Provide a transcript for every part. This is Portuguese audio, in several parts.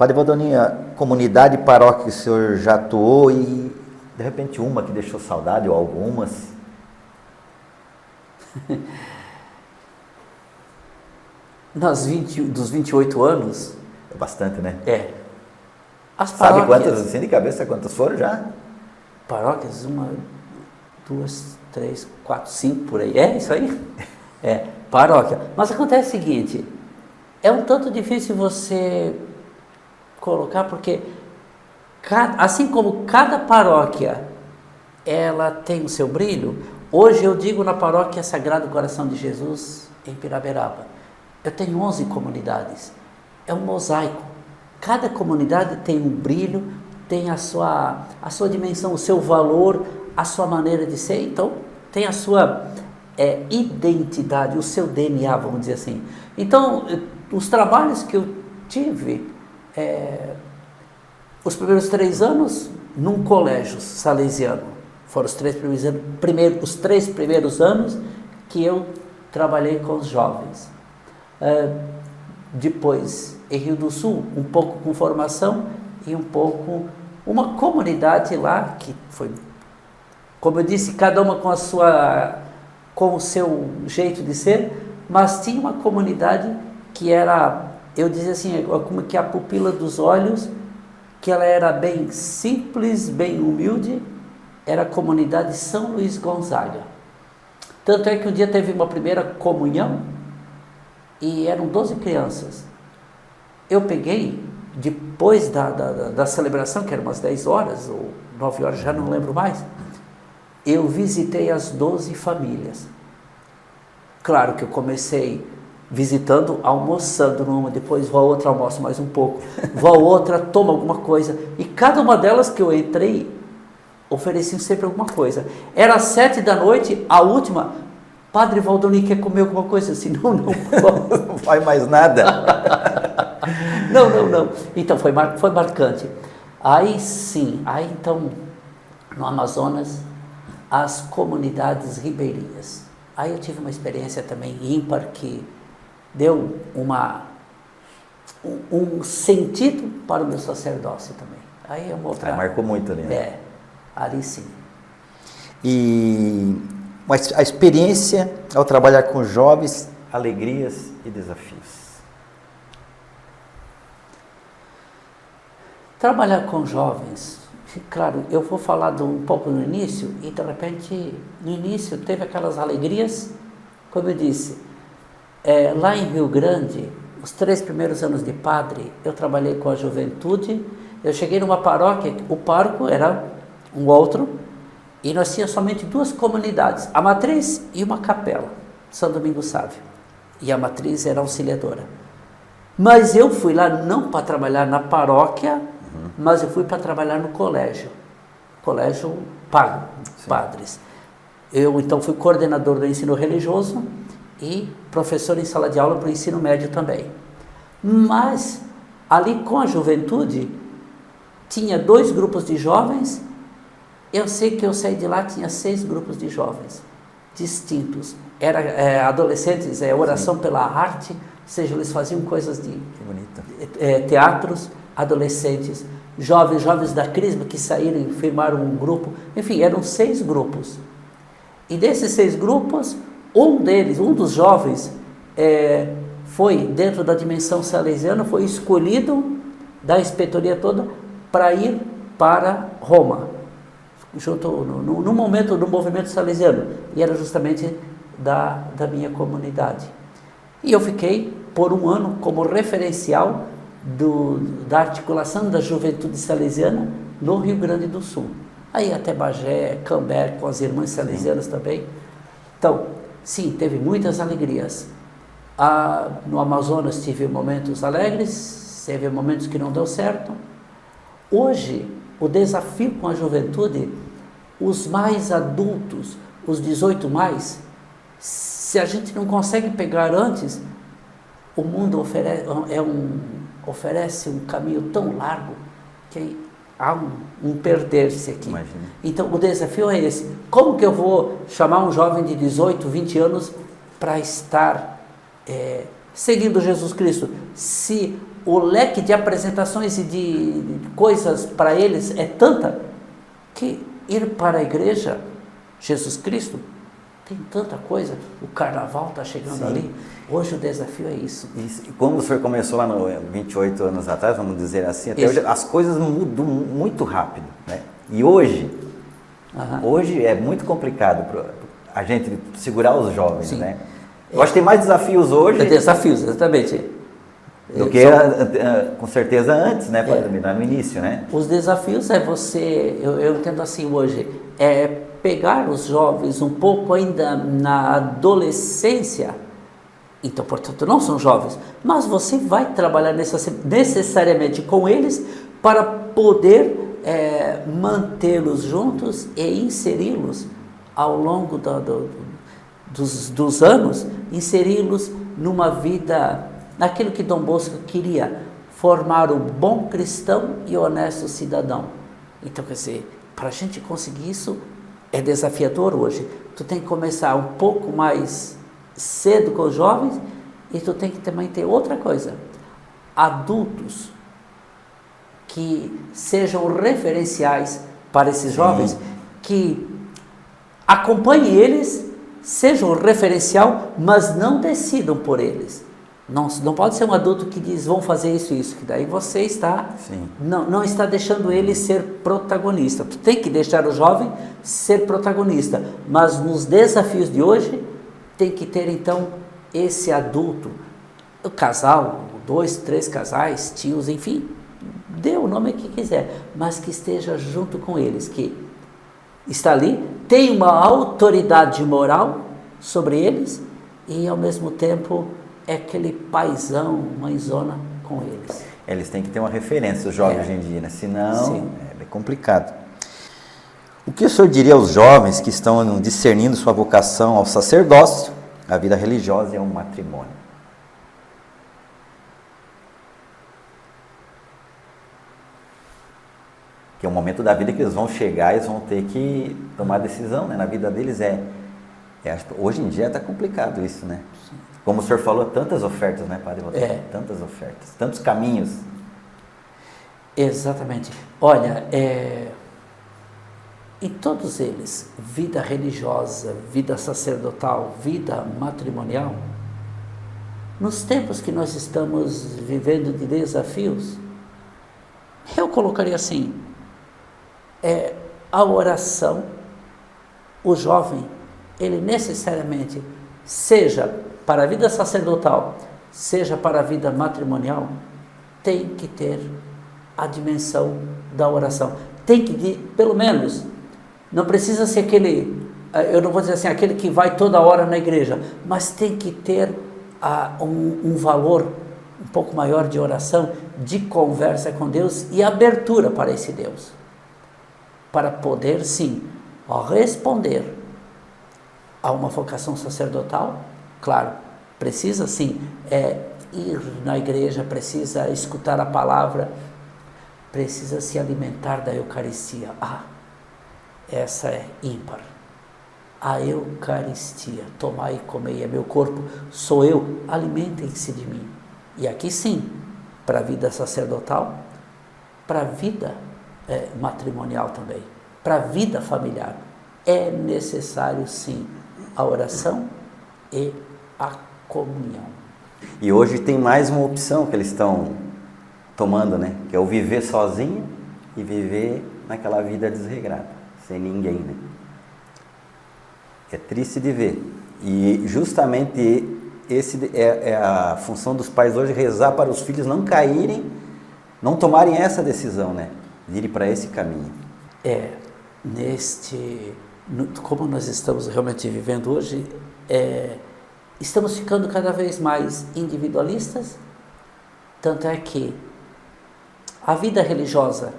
Padre Valdoninho, a comunidade e paróquia que o senhor já atuou e, de repente, uma que deixou saudade ou algumas? Dos 28 anos... É bastante, né? As Sabe paróquias, quantas, assim de cabeça, quantas foram já? paróquias, 1, 2, 3, 4, 5 por aí. É isso aí? Paróquia. Mas acontece o seguinte, é um tanto difícil você colocar, porque assim como cada paróquia ela tem o seu brilho, hoje eu digo na paróquia Sagrado Coração de Jesus em Piraberaba, eu tenho 11 comunidades, é um mosaico, cada comunidade tem um brilho, tem a sua dimensão, o seu valor, a sua maneira de ser, então tem a sua identidade, o seu DNA, vamos dizer assim. Então, os trabalhos que eu tive, os primeiros 3 anos num colégio salesiano, foram os 3 primeiros anos que eu trabalhei com os jovens. Depois, em Rio do Sul, um pouco com formação e um pouco uma comunidade lá que foi, como eu disse, cada uma com o seu jeito de ser, mas tinha uma comunidade que era, eu dizia assim, como que a pupila dos olhos, que ela era bem simples, bem humilde, era a comunidade São Luís Gonzaga. Tanto é que um dia teve uma primeira comunhão e eram 12 crianças. Eu peguei, depois da celebração, que eram umas 10 horas ou 9 horas, já não lembro mais, eu visitei as 12 famílias. Claro que eu comecei visitando, almoçando numa, depois vou a outra, almoço mais um pouco, vou a outra, tomo alguma coisa, e cada uma delas que eu entrei, ofereciam sempre alguma coisa. Era 7 da noite, a última, Padre Valdoninho quer comer alguma coisa? Assim, não. Não faz mais nada. Não. Então, foi marcante. Aí sim, então, no Amazonas, as comunidades ribeirinhas. Aí eu tive uma experiência também ímpar que deu um sentido para o meu sacerdócio também. Aí é uma outra... marcou muito ali, né? Ali sim. E a experiência ao trabalhar com jovens, alegrias e desafios. Trabalhar com jovens, claro, eu vou falar um pouco no início, e de repente, no início teve aquelas alegrias, como eu disse, lá em Rio Grande, os 3 primeiros anos de padre, eu trabalhei com a juventude, eu cheguei numa paróquia, o pároco era um outro, e nós tínhamos somente 2 comunidades, a matriz e uma capela, São Domingos Sávio, e a matriz era auxiliadora. Mas eu fui lá não para trabalhar na paróquia, mas eu fui para trabalhar no colégio pago, padres. Eu então fui coordenador do ensino religioso e professor em sala de aula para o ensino médio também. Mas ali com a juventude tinha 2 grupos de jovens. Eu sei que eu saí de lá, tinha 6 grupos de jovens distintos. Era adolescentes, oração pela arte, ou seja, eles faziam coisas de teatros, adolescentes, jovens da Crisma que saíram e firmaram um grupo, enfim, eram 6 grupos. E desses 6 grupos, um dos jovens, foi, dentro da dimensão salesiana, foi escolhido da inspetoria toda para ir para Roma, junto no momento do movimento salesiano, e era justamente da minha comunidade. E eu fiquei por 1 ano como referencial da articulação da juventude salesiana no Rio Grande do Sul. Aí até Bagé, Cambé, com as irmãs salesianas também. Então, sim, teve muitas alegrias. No Amazonas tive momentos alegres, teve momentos que não deu certo. Hoje, o desafio com a juventude, os mais adultos, os 18 mais, se a gente não consegue pegar antes, o mundo oferece um caminho tão largo que há um perder-se aqui. Imagina. Então o desafio é esse. Como que eu vou chamar um jovem de 18, 20 anos para estar seguindo Jesus Cristo, se o leque de apresentações e de coisas para eles é tanta que ir para a igreja, Jesus Cristo, tem tanta coisa. O carnaval está chegando Sim. ali. Hoje o desafio é isso. E como o senhor começou lá no 28 anos atrás, vamos dizer assim, até Isso. hoje as coisas mudam muito rápido, né? E hoje é muito complicado para a gente segurar os jovens, Sim. né? Eu acho que tem mais desafios hoje Desafios, exatamente. do que com certeza antes, né? Lá no início, né? Os desafios é você, eu entendo assim hoje, é pegar os jovens um pouco ainda na adolescência, então, portanto, não são jovens, mas você vai trabalhar necessariamente com eles para poder mantê-los juntos e inseri-los ao longo dos anos, inseri-los numa vida, naquilo que Dom Bosco queria, formar o bom cristão e honesto cidadão. Então, quer dizer, para a gente conseguir isso, é desafiador hoje. Tu tem que começar um pouco mais cedo com os jovens e tu tem que também ter outra coisa, adultos que sejam referenciais para esses jovens, que acompanhem eles, sejam referencial, mas não decidam por eles. Não pode ser um adulto que diz, vão fazer isso e isso, que daí você está, não está deixando ele ser protagonista. Tu tem que deixar o jovem ser protagonista, mas nos desafios de hoje, tem que ter então esse adulto, o casal, 2, 3 casais, tios, enfim, dê o nome que quiser, mas que esteja junto com eles, que está ali, tem uma autoridade moral sobre eles e ao mesmo tempo é aquele paizão, mãezona com eles. Eles têm que ter uma referência, os jovens hoje em dia, né? Senão é complicado. O que o senhor diria aos jovens que estão discernindo sua vocação ao sacerdócio, a vida religiosa e ao matrimônio? Que é um momento da vida que eles vão chegar, eles vão ter que tomar decisão, né? Na vida deles hoje em dia está complicado isso, né? Sim. Como o senhor falou, tantas ofertas, né, Padre? Tantas ofertas, tantos caminhos. Exatamente. Olha, em todos eles, vida religiosa, vida sacerdotal, vida matrimonial, nos tempos que nós estamos vivendo de desafios, eu colocaria assim, a oração, o jovem, ele necessariamente, seja para a vida sacerdotal, seja para a vida matrimonial, tem que ter a dimensão da oração. Tem que, pelo menos, não precisa ser aquele, eu não vou dizer assim, aquele que vai toda hora na igreja, mas tem que ter um valor um pouco maior de oração, de conversa com Deus e abertura para esse Deus, para poder, sim, responder a uma vocação sacerdotal. Claro, precisa sim ir na igreja, precisa escutar a palavra, precisa se alimentar da Eucaristia. Essa é ímpar. A Eucaristia, tomai e comei, é meu corpo, sou eu, alimentem-se de mim. E aqui sim, para a vida sacerdotal, para a vida matrimonial também, para a vida familiar, é necessário sim a oração e a comunhão. E hoje tem mais uma opção que eles estão tomando, né? Que é o viver sozinho e viver naquela vida desregrada, sem ninguém, né? É triste de ver. E justamente esse é a função dos pais hoje, rezar para os filhos não caírem, não tomarem essa decisão, né? De ir para esse caminho. Como nós estamos realmente vivendo hoje, estamos ficando cada vez mais individualistas, tanto é que a vida religiosa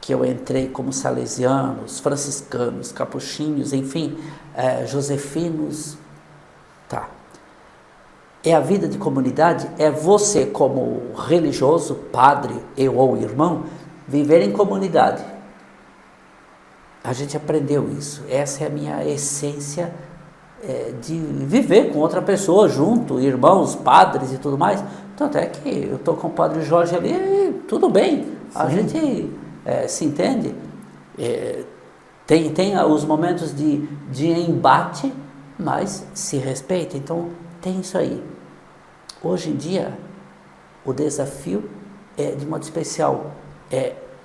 que eu entrei como salesianos, franciscanos, capuchinhos, enfim, josefinos, é a vida de comunidade, é você como religioso, padre ou irmão, viver em comunidade. A gente aprendeu isso, essa é a minha essência de viver com outra pessoa junto, irmãos, padres e tudo mais, Tanto é que eu estou com o Padre Jorge ali, e tudo bem, a Sim. gente se entende. Tem os momentos de embate, mas se respeita. Então, tem isso aí. Hoje em dia, o desafio de modo especial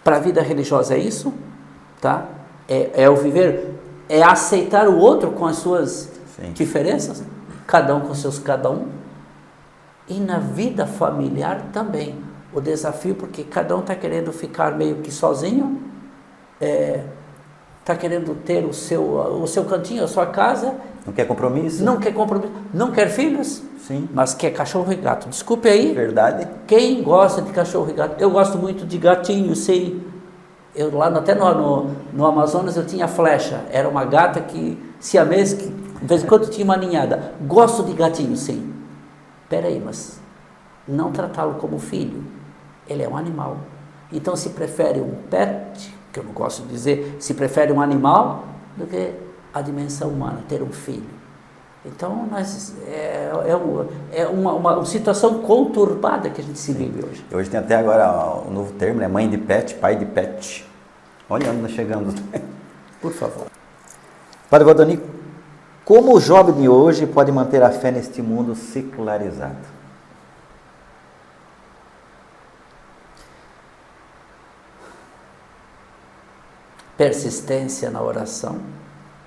para a vida religiosa é isso, tá? É o viver, é aceitar o outro com as suas Sim. diferenças, cada um com seus cada um. E na vida familiar também, o desafio, porque cada um está querendo ficar meio que sozinho, está querendo ter o seu cantinho, a sua casa. Não quer compromisso? Não quer compromisso, não quer filhos, Sim. mas quer cachorro e gato. Desculpe aí, Verdade. quem gosta de cachorro e gato? Eu gosto muito de gatinho, sei. Eu lá até no Amazonas eu tinha Flecha, era uma gata siamês, que de vez em quando tinha uma ninhada. Gosto de gatinho, sim. Peraí, mas não tratá-lo como filho, ele é um animal. Então se prefere um pet, que eu não gosto de dizer, se prefere um animal do que a dimensão humana, ter um filho. Então é uma situação conturbada que a gente se vive hoje. Hoje tem até agora o novo termo, né? Mãe de pet, pai de pet. Olha onde nós chegamos. Por favor. Padre Valdoni, como o jovem de hoje pode manter a fé neste mundo secularizado? Persistência na oração.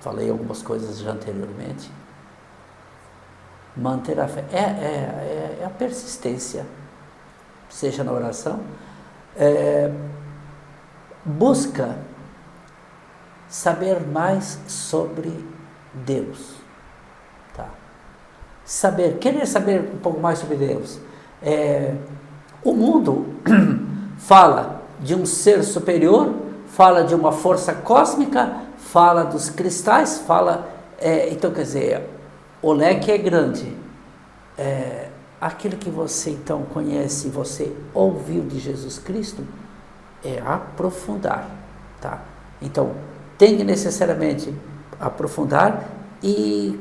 Falei algumas coisas já anteriormente. Manter a fé é a persistência, seja na oração. Busca saber mais sobre Deus, tá? Querer saber um pouco mais sobre Deus. O mundo fala de um ser superior, fala de uma força cósmica, fala dos cristais, então quer dizer, o leque é grande. Aquilo que você então conhece, você ouviu de Jesus Cristo, é aprofundar, tá? Então, tem que necessariamente aprofundar, e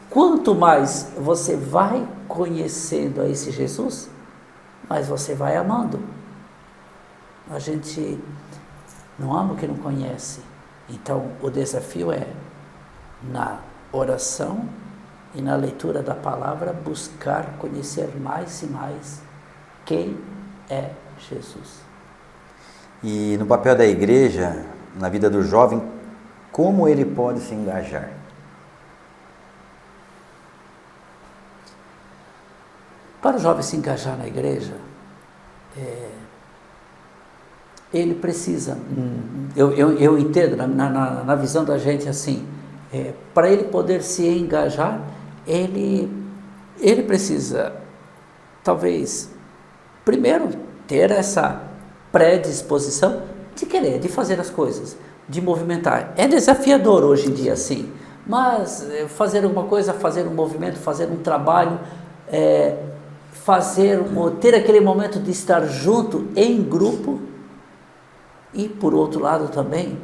quanto mais você vai conhecendo a esse Jesus, mais você vai amando. A gente não ama o que não conhece. Então, o desafio é, na oração e na leitura da palavra, buscar conhecer mais e mais quem é Jesus. E no papel da igreja, na vida do jovem, como ele pode se engajar? Para o jovem se engajar na igreja, ele precisa, eu entendo na visão da gente assim, para ele poder se engajar, ele precisa, talvez, primeiro, ter essa predisposição de querer, de fazer as coisas, de movimentar. É desafiador hoje em dia, sim, mas fazer alguma coisa, fazer um movimento, fazer um trabalho, ter aquele momento de estar junto em grupo. E por outro lado também,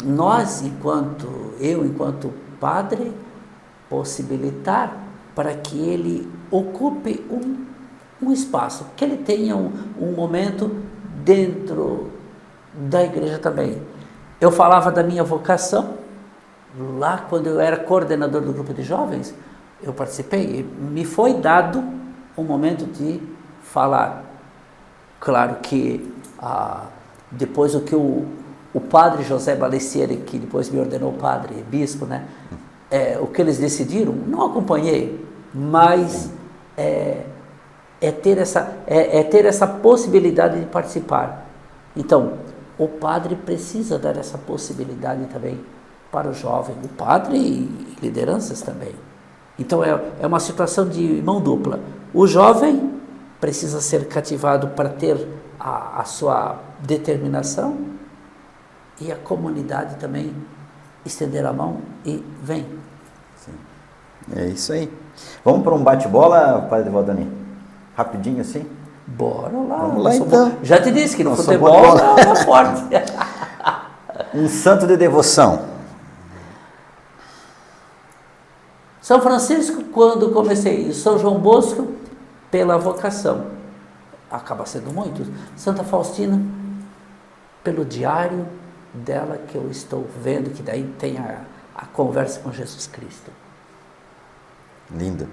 nós, enquanto padre, possibilitar para que ele ocupe um espaço, que ele tenha um momento dentro da igreja também. Eu falava da minha vocação, lá quando eu era coordenador do grupo de jovens, eu participei, me foi dado um momento de falar. Claro que depois o que o padre José Balessieri, que depois me ordenou padre, bispo, né? O que eles decidiram, não acompanhei, mas ter essa possibilidade de participar. Então, o padre precisa dar essa possibilidade também para o jovem, o padre e lideranças também. Então, é uma situação de mão dupla. O jovem precisa ser cativado para ter a sua determinação, e a comunidade também estender a mão e vem. Sim. É isso aí. Vamos para um bate-bola, Padre Valdoni? Rapidinho assim? Bora lá. Vamos lá então. Já te disse que no Nós futebol é forte. Um santo de devoção. São Francisco, quando comecei, São João Bosco, pela vocação, acaba sendo muitos. Santa Faustina, pelo diário dela que eu estou vendo, que daí tem a conversa com Jesus Cristo. Lindo.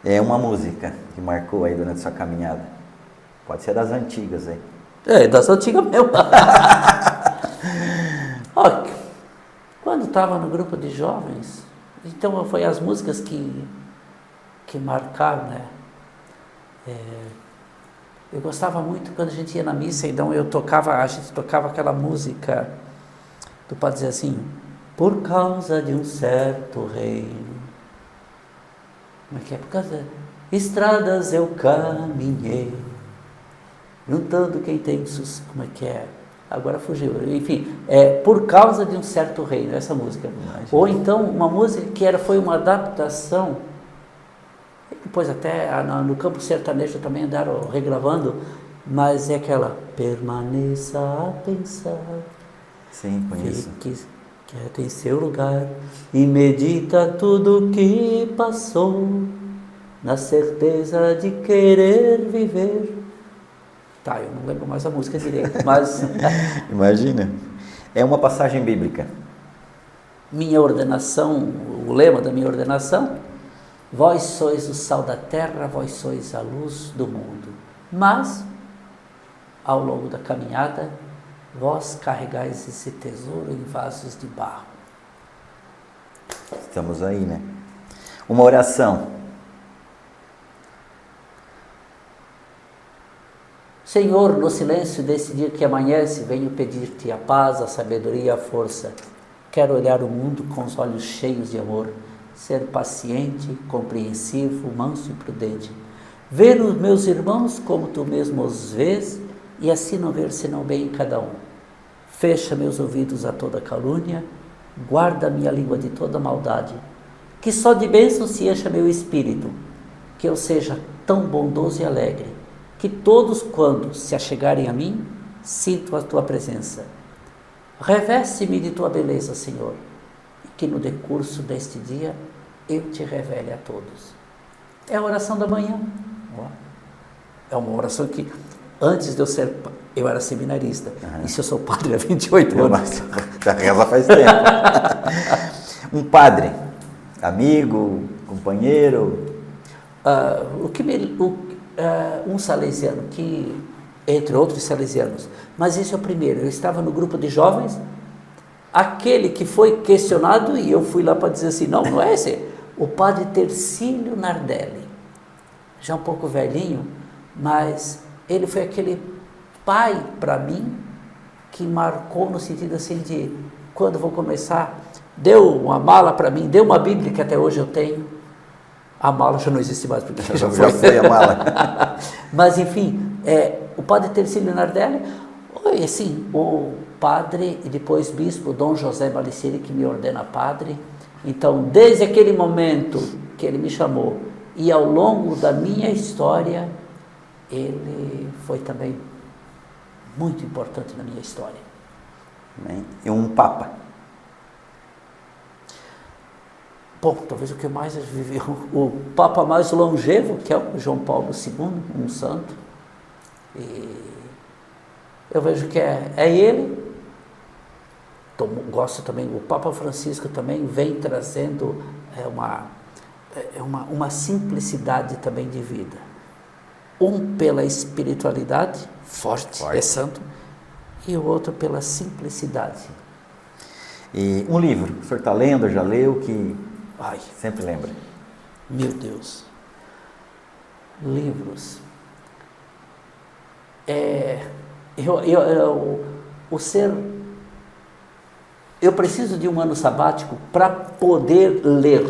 É uma música que marcou aí durante sua caminhada. Pode ser das antigas aí. Das antigas mesmo. Ó, quando estava no grupo de jovens, então foi as músicas que marcaram, né? Eu gostava muito quando a gente ia na missa, então a gente tocava aquela música do padre dizer assim: por causa de um certo reino. Como é que é? Por causa de estradas eu caminhei, juntando quem tem como é que é? Agora fugiu. Enfim, por causa de um certo reino, essa música. Ou então uma música que foi uma adaptação, depois até no campo sertanejo também andaram regravando, mas é aquela: permaneça a pensar. Sim, conheço. Quieto em seu lugar e medita tudo que passou, na certeza de querer viver. Tá, eu não lembro mais a música direito, mas... Imagina. É uma passagem bíblica. Minha ordenação, o lema da minha ordenação: vós sois o sal da terra, vós sois a luz do mundo. Mas, ao longo da caminhada, vós carregais esse tesouro em vasos de barro. Estamos aí, né? Uma oração. Senhor, no silêncio desse dia que amanhece, venho pedir-te a paz, a sabedoria e a força. Quero olhar o mundo com os olhos cheios de amor, ser paciente, compreensivo, manso e prudente. Ver os meus irmãos como tu mesmo os vês, e assim não ver senão bem em cada um. Fecha meus ouvidos a toda calúnia, guarda minha língua de toda maldade. Que só de bênção se encha meu espírito, que eu seja tão bondoso e alegre, que todos, quando se achegarem a mim, sintam a tua presença. Reveste-me de tua beleza, Senhor, e que no decurso deste dia eu te revele a todos. É a oração da manhã. É uma oração que, antes de eu era seminarista, e se eu sou padre há 28 anos. Já reza faz tempo. Um padre, amigo, companheiro. Um salesiano que, entre outros salesianos, mas esse é o primeiro. Eu estava no grupo de jovens, aquele que foi questionado, e eu fui lá para dizer assim: não é esse, o padre Tercílio Nardelli, já um pouco velhinho, mas ele foi aquele pai para mim que marcou no sentido assim de, quando vou começar, deu uma mala para mim, deu uma Bíblia que até hoje eu tenho. A mala já não existe mais, porque já foi a mala. Mas, enfim, o padre Tercílio Nardelli, assim, o padre e depois bispo Dom José Baliciri, que me ordena padre. Então, desde aquele momento que ele me chamou e ao longo da minha história, ele foi também muito importante na minha história. E um papa. Bom, talvez o que mais viveu, o Papa mais longevo, que é o João Paulo II, um santo. E eu vejo que é ele. Gosto também, o Papa Francisco também vem trazendo uma simplicidade também de vida. Um pela espiritualidade, forte, é santo, e o outro pela simplicidade. E um livro, o senhor está lendo, já leu, que sempre lembra? Meu Deus. Livros. Eu preciso de um ano sabático para poder ler.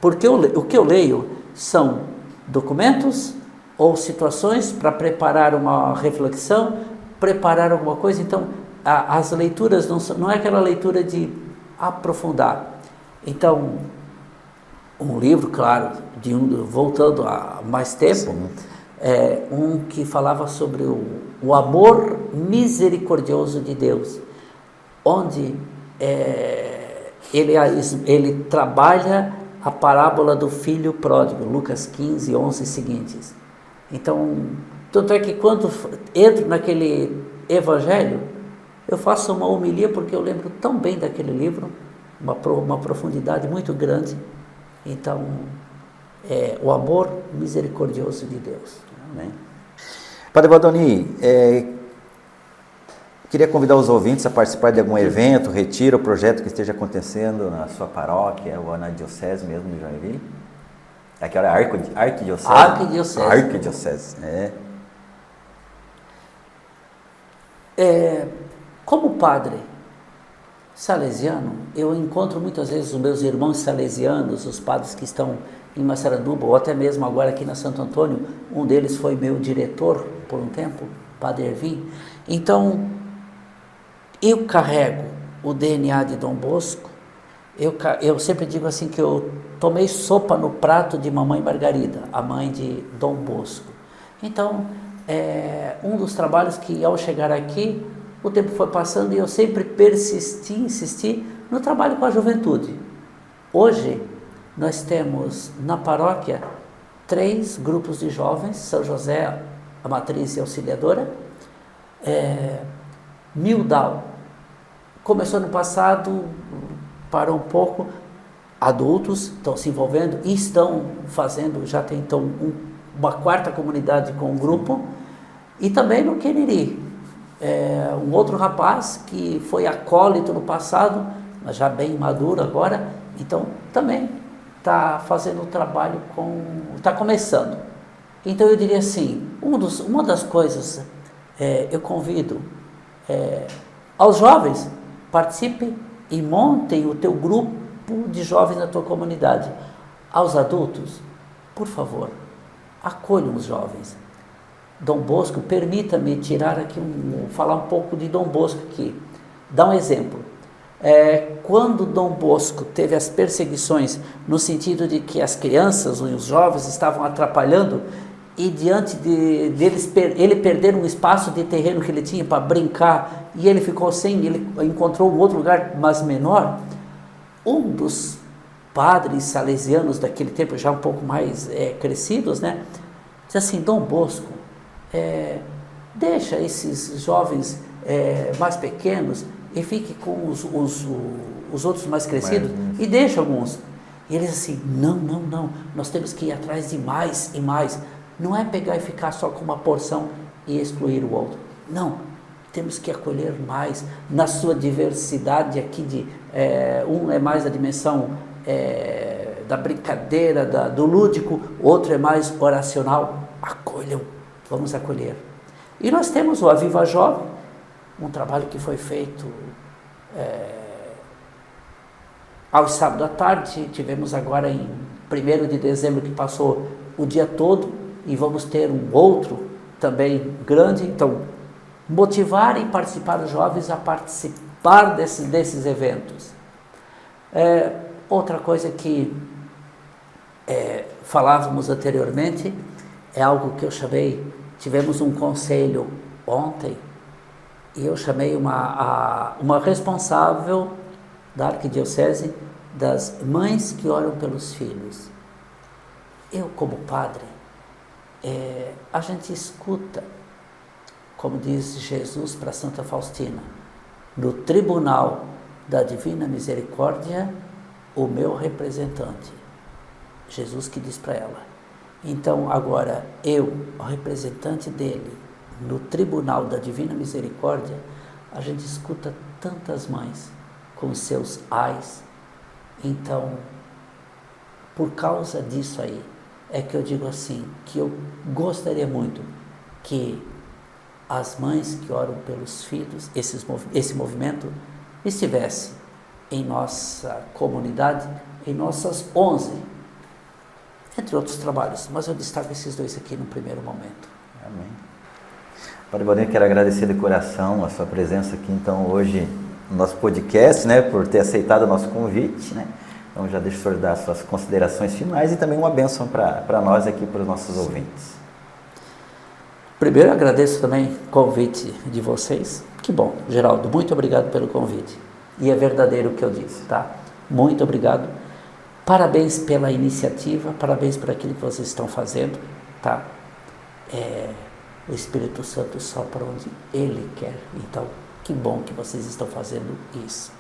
Porque o que eu leio são documentos ou situações para preparar uma reflexão, preparar alguma coisa. Então, as leituras não é aquela leitura de aprofundar. Então, um livro, claro, voltando a mais tempo, um que falava sobre o amor misericordioso de Deus, onde ele trabalha a parábola do filho pródigo, Lucas 15, 11 e seguintes. Então, tanto é que quando entro naquele evangelho, eu faço uma homilia porque eu lembro tão bem daquele livro, uma profundidade muito grande. Então, o amor misericordioso de Deus. Amém. Padre Valdoni, queria convidar os ouvintes a participar de algum evento, retiro, projeto que esteja acontecendo Na sua paróquia ou na diocese mesmo de Joinville? Aquela arquidiocese? Arquidiocese. Arquidiocese, Como padre salesiano, eu encontro muitas vezes os meus irmãos salesianos, os padres que estão em Massaranduba, ou até mesmo agora aqui na Santo Antônio. Um deles foi meu diretor por um tempo, Padre Ervin. Então, eu carrego o DNA de Dom Bosco. Eu sempre digo assim que eu tomei sopa no prato de Mamãe Margarida, a mãe de Dom Bosco. Então, um dos trabalhos que ao chegar aqui, o tempo foi passando e eu sempre insisti no trabalho com a juventude. Hoje, nós temos na paróquia 3 grupos de jovens, São José, a matriz e auxiliadora. Mildal começou no passado, parou um pouco, adultos estão se envolvendo e estão fazendo, já tem então uma 4ª comunidade com um grupo. E também no Queriri, um outro rapaz que foi acólito no passado, mas já bem maduro agora, então também está fazendo o trabalho está começando. Então eu diria assim, uma das coisas, eu convido aos jovens, participem e montem o teu grupo de jovens na tua comunidade. Aos adultos, por favor, acolham os jovens. Dom Bosco, permita-me tirar aqui falar um pouco de Dom Bosco aqui. Dar um exemplo. Quando Dom Bosco teve as perseguições, no sentido de que as crianças e os jovens estavam atrapalhando, e diante ele perder um espaço de terreno que ele tinha para brincar, e ele ficou sem, ele encontrou um outro lugar, mas menor, um dos padres salesianos daquele tempo, já um pouco mais crescidos, né, disse assim: Dom Bosco, deixa esses jovens mais pequenos e fique com os outros mais crescidos, e deixa alguns. E eles assim: não, nós temos que ir atrás de mais e mais. Não é pegar e ficar só com uma porção e excluir o outro. Não, temos que acolher mais na sua diversidade aqui um é mais a dimensão da brincadeira, do lúdico, outro é mais oracional. Acolham, vamos acolher. E nós temos o Aviva Jovem, um trabalho que foi feito aos sábados à tarde. Tivemos agora em 1º de dezembro, que passou o dia todo, e vamos ter um outro também grande. Então, motivar e participar os jovens a participar desses eventos. Outra coisa que falávamos anteriormente, é algo que eu tivemos um conselho ontem, e eu chamei uma responsável da Arquidiocese das mães que oram pelos filhos. Eu, como padre, a gente escuta, como diz Jesus para Santa Faustina, no tribunal da Divina Misericórdia, o meu representante. Jesus que diz para ela. Então, agora, eu, o representante dele, no tribunal da Divina Misericórdia, a gente escuta tantas mães com seus ais. Então, por causa disso aí, é que eu digo assim, que eu gostaria muito que as mães que oram pelos filhos, esse movimento, estivesse em nossa comunidade, em nossas 11, entre outros trabalhos, mas eu destaco esses 2 aqui no primeiro momento. Amém. Padre Valdoni, quero agradecer de coração a sua presença aqui, então, hoje, no nosso podcast, né, por ter aceitado o nosso convite, né. Então, já deixo o senhor dar suas considerações finais e também uma bênção para nós aqui, para os nossos ouvintes. Primeiro, agradeço também o convite de vocês. Que bom, Geraldo, muito obrigado pelo convite. E é verdadeiro o que eu disse, tá? Muito obrigado. Parabéns pela iniciativa, parabéns por aquilo que vocês estão fazendo, tá? O Espírito Santo sopra onde Ele quer. Então, que bom que vocês estão fazendo isso.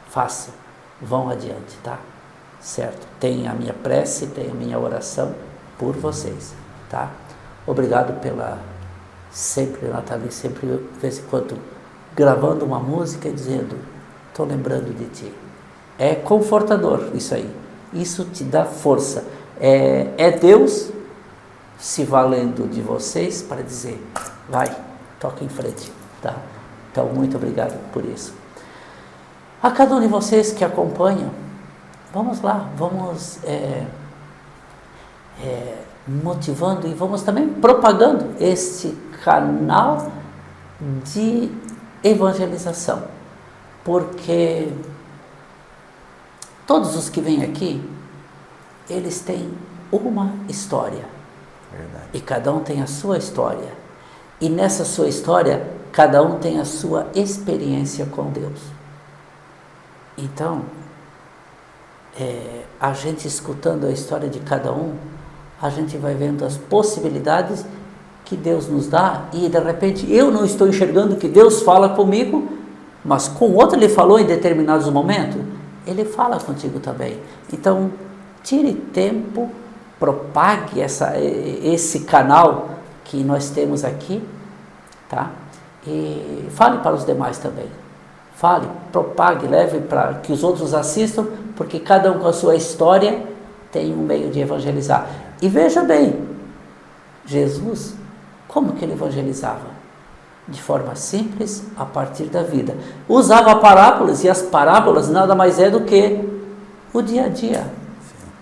Façam, vão adiante, tá? Certo? Tem a minha prece, tem a minha oração por vocês, tá? Obrigado pela sempre, Nathalie, sempre de vez em quando gravando uma música e dizendo, estou lembrando de ti. É confortador isso aí. Isso te dá força. É Deus se valendo de vocês para dizer, vai, toca em frente, tá? Então, muito obrigado por isso. A cada um de vocês que acompanham, vamos lá, vamos motivando e vamos também propagando este canal de evangelização, porque todos os que vêm aqui, eles têm uma história. Verdade. E cada um tem a sua história. E nessa sua história, cada um tem a sua experiência com Deus. Então, a gente escutando a história de cada um, a gente vai vendo as possibilidades que Deus nos dá, e de repente eu não estou enxergando que Deus fala comigo, mas com outro Ele falou em determinados momentos, Ele fala contigo também. Então, tire tempo, propague esse canal que nós temos aqui, tá? E fale para os demais também. Fale, propague, leve para que os outros assistam, porque cada um com a sua história tem um meio de evangelizar. E veja bem, Jesus, como que ele evangelizava? De forma simples, a partir da vida. Usava parábolas, e as parábolas nada mais é do que o dia a dia.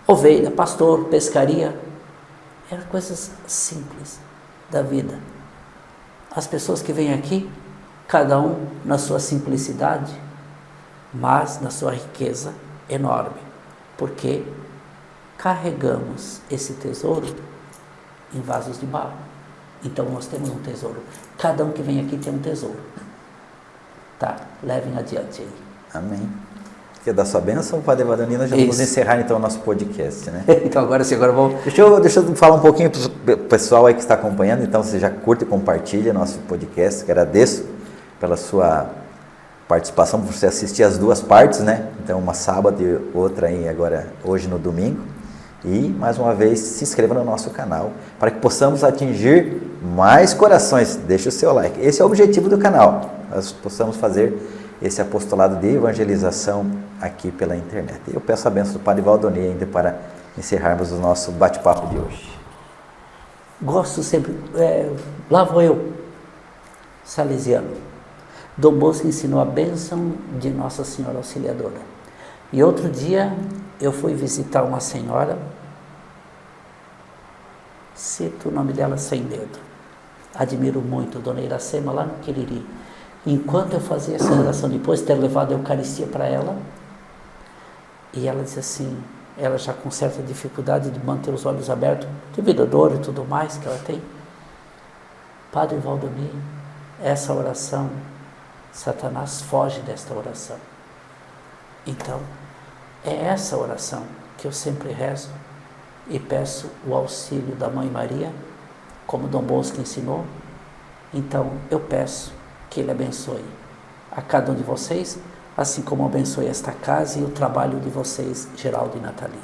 Ovelha, pastor, pescaria, eram coisas simples da vida. As pessoas que vêm aqui, cada um na sua simplicidade, mas na sua riqueza enorme, porque carregamos esse tesouro em vasos de barro. Então nós temos um tesouro. Cada um que vem aqui tem um tesouro. Tá? Levem adiante aí. Amém. Quer dar sua bênção, Padre Evangelina? Já vamos encerrar então o nosso podcast, né? Então agora vamos... Deixa eu falar um pouquinho para o pessoal aí que está acompanhando. Então você já curte e compartilha nosso podcast. Agradeço pela sua participação, por você assistir as duas partes, né? Então uma sábado e outra aí agora, hoje no domingo. E, mais uma vez, se inscreva no nosso canal para que possamos atingir mais corações. Deixe o seu like. Esse é o objetivo do canal. Nós possamos fazer esse apostolado de evangelização aqui pela internet. Eu peço a bênção do Padre Valdoni ainda para encerrarmos o nosso bate-papo de hoje. Gosto sempre... lá vou eu, salesiano. Dom Bosco ensinou a bênção de Nossa Senhora Auxiliadora. E outro dia eu fui visitar uma senhora, cito o nome dela sem dedo, admiro muito, Dona Iracema, lá no Quiriri. Enquanto eu fazia essa oração, depois de ter levado a Eucaristia para ela, e ela disse assim, ela já com certa dificuldade de manter os olhos abertos, devido à dor e tudo mais que ela tem, Padre Valdomir, essa oração, Satanás foge desta oração. Então, é essa oração que eu sempre rezo e peço o auxílio da Mãe Maria, como Dom Bosco ensinou. Então, eu peço que Ele abençoe a cada um de vocês, assim como abençoe esta casa e o trabalho de vocês, Geraldo e Nathalie.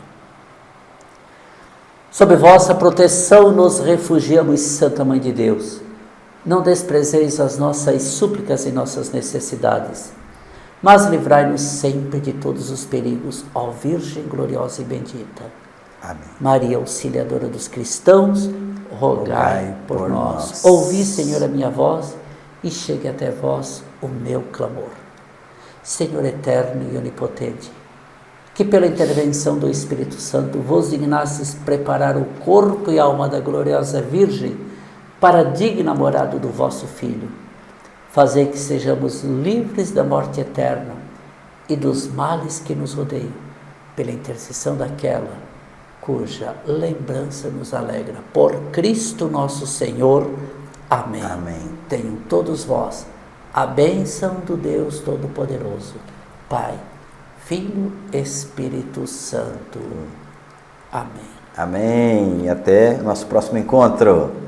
Sob vossa proteção nos refugiamos, Santa Mãe de Deus. Não desprezeis as nossas súplicas e nossas necessidades, mas livrai-nos sempre de todos os perigos, ó Virgem gloriosa e bendita. Amém. Maria, auxiliadora dos cristãos, rogai por nós. Ouvi, Senhor, a minha voz, e chegue até vós o meu clamor. Senhor eterno e onipotente, que pela intervenção do Espírito Santo vos dignastes preparar o corpo e a alma da gloriosa Virgem para digna morada do vosso Filho, fazei que sejamos livres da morte eterna e dos males que nos rodeiam, pela intercessão daquela cuja lembrança nos alegra. Por Cristo nosso Senhor. Amém. Amém. Tenham todos vós a bênção do Deus Todo-Poderoso, Pai, Filho, Espírito Santo. Amém. Amém. E até nosso próximo encontro.